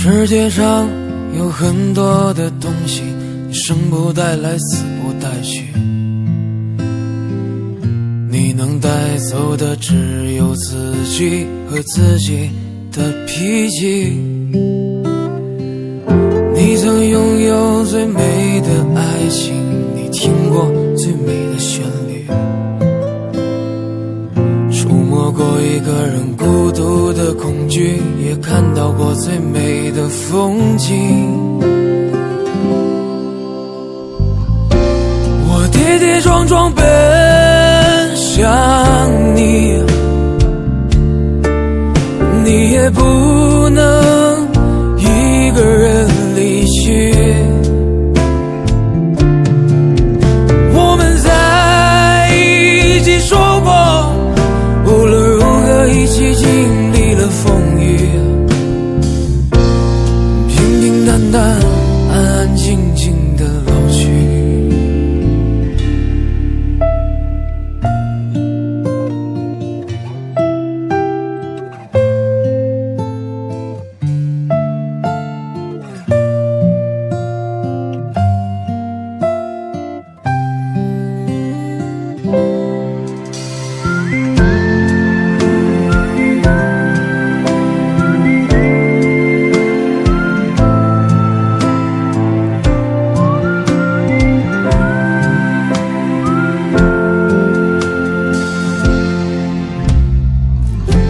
世界上有很多的东西，你生不带来，死不带去，你能带走的只有自己和自己的脾气。你曾拥有最美的爱情，你听过最美的旋律，触摸过一个人孤独的恐惧，也看到过最美的风景。我跌跌撞撞奔向你，你也不能一个人离去。我们在一起说过，无论如何一起经历了风雨，平平淡淡，安安静静的老去。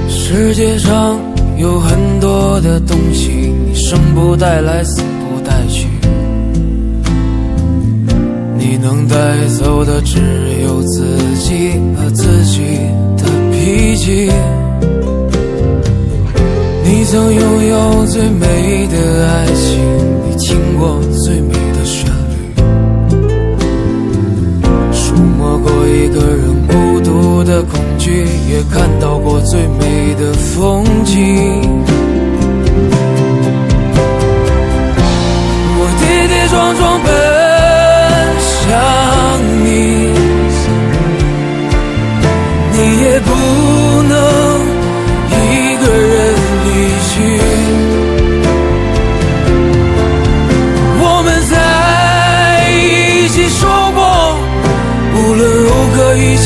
世界上有很多的东西，你生不带来，死不带去，你能带走的只有自己和自己的脾气。你曾拥有最美的爱情，你听过最美的旋律，触摸过一个人孤独的恐惧，也看到过最美的风景。我跌跌撞撞奔向你，你也不能一个人离去。我们在一起说过，无论如何一起